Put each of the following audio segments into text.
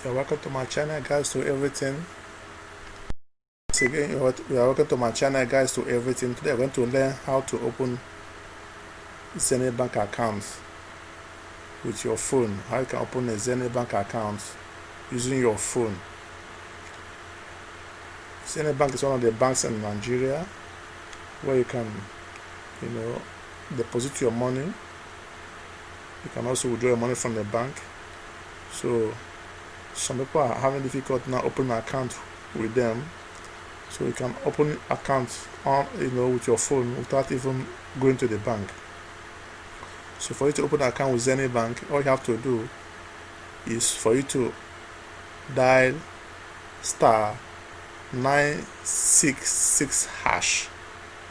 You're welcome to my channel, guys, to everything. Once again, you are welcome to my channel, guys, to everything. Today we're going to learn how to open Zenith Bank accounts with your phone. How you can open a Zenith Bank account using your phone. Zenith Bank is one of the banks in Nigeria where you can, deposit your money. You can also withdraw your money from the bank. So some people are having difficulty now opening an account with them. So you can open accounts on with your phone without even going to the bank. So for you to open an account with Zenith Bank, all you have to do is for you to dial star 966 hash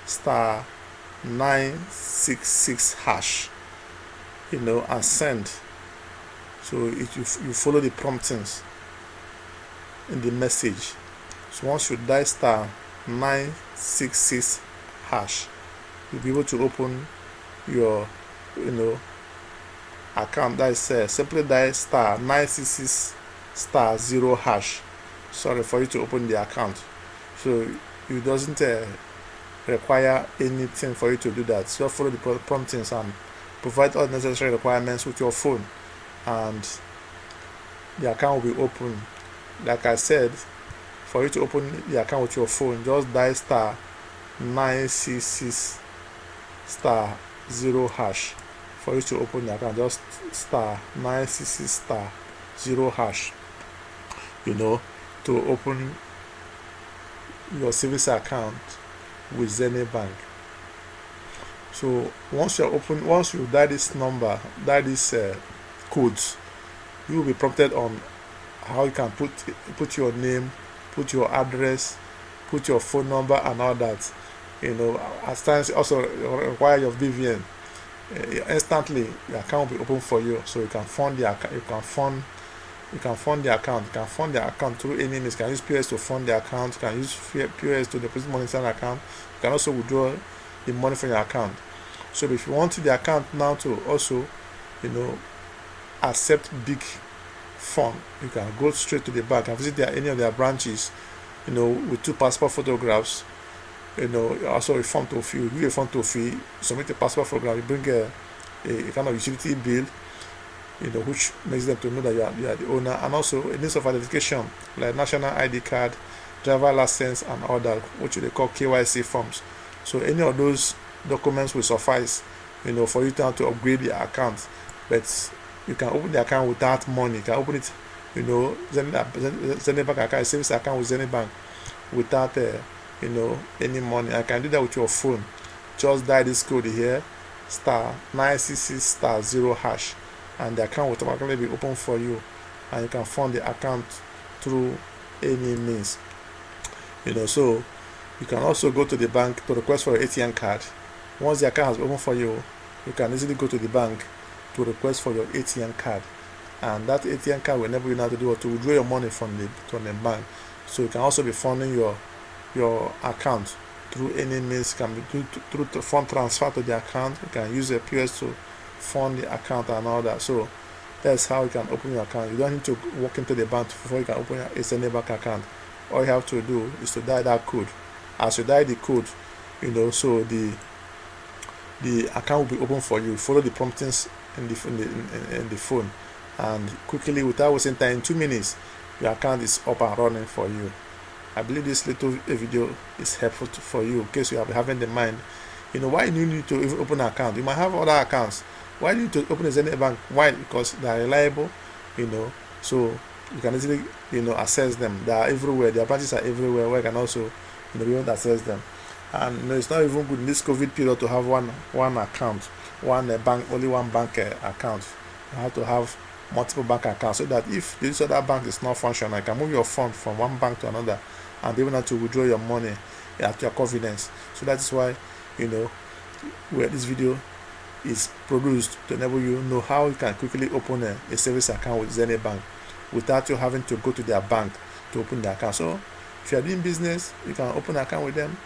star 966 hash, and send. So you follow the promptings in the message. So once you dial star 966 hash, you'll be able to open your account. That is simply dial star 966 star 0 hash. Sorry, for you to open the account. So it doesn't require anything for you to do that. So follow the promptings and provide all necessary requirements with your phone, and the account will be open. Like I said, for you to open the account with your phone, just dial star 966 star 0 hash. For you to open the account, just star 966 star 0 hash, to open your savings account with Zenith Bank. So once you dial this codes, you will be prompted on how you can put your name, put your address, put your phone number and all that. At times also require your BVN. Instantly the account will be open for you, so you can fund the account. You can fund the account. You can fund the account through any means. You can use POS to fund the account. You can use POS to deposit money inside the account. You can also withdraw the money from your account. So if you want the account now to also accept big fund, you can go straight to the bank and visit any of their branches with 2 passport photographs. Also a form to fill. Give a form to fill, submit a passport photograph. You bring a kind of utility bill, which makes them to know that you are the owner, and also a list of identification like national ID card, driver license, and all that, which they call KYC forms. So any of those documents will suffice, for you to upgrade the account. But you can open the account without money. You can open it, Zenith Bank account, savings account with Zenith Bank without any money. I can do that with your phone. Just dial this code here, star 966 star 0 hash, and the account will automatically be open for you, and you can fund the account through any means. So you can also go to the bank to request for your ATM card. Once the account has opened for you, you can easily go to the bank to request for your ATM card, and that ATM card will enable you now to withdraw your money from the bank. So you can also be funding your account through any means. It can be through fund transfer to the account. You can use a POS to fund the account and all that. So that's how you can open your account. You don't need to walk into the bank before you can open a Zenith Bank account. All you have to do is to dial that code. As you dial the code, so the account will be open for you. Follow the promptings in the phone, and quickly, without wasting time, in 2 minutes, your account is up and running for you. I believe this little video is helpful for you in case you are having the mind, why you need to even open an account. You might have other accounts. Why do you need to open a Zenith Bank? Why? Because they are reliable, so you can easily, access them. They are everywhere. Their branches are everywhere where you can also, be able to access them. And it's not even good in this COVID period to have one account, only one bank account. You have to have multiple bank accounts, so that if this other bank is not functional, you can move your fund from one bank to another and be able to withdraw your money at your convenience. So that is why where this video is produced, to enable you know how you can quickly open a savings account with Zenith Bank without you having to go to their bank to open the account. So if you are doing business, you can open an account with them.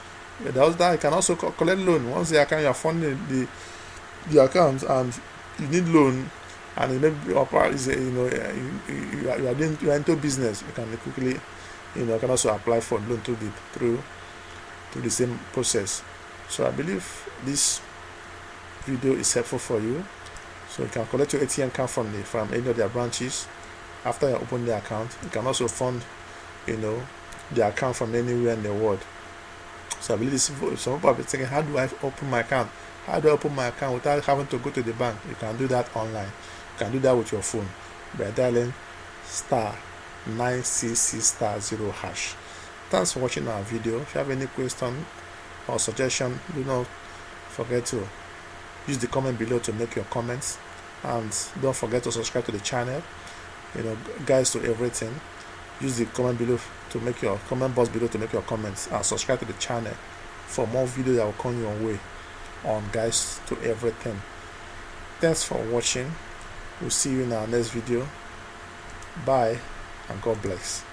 That you can also collect loan. Once the account, you are funding the account and you need loan, and it may be you are into business, you can quickly, you can also apply for loan through the same process. So I believe this video is helpful for you. So you can collect your ATM card from any of their branches. After you open the account, you can also fund the account from anywhere in the world. So I believe this, some people have been thinking, how do I open my account? How do I open my account without having to go to the bank? You can do that online. You can do that with your phone by dialing *966*0#. Thanks for watching our video. If you have any question or suggestion, do not forget to use the comment below to make your comments, and don't forget to subscribe to the channel. Guys, to everything, use the comment box below to make your comments, and subscribe to the channel for more videos that will come your way on Guys to Everything. Thanks for watching. We'll see you in our next video. Bye and God bless.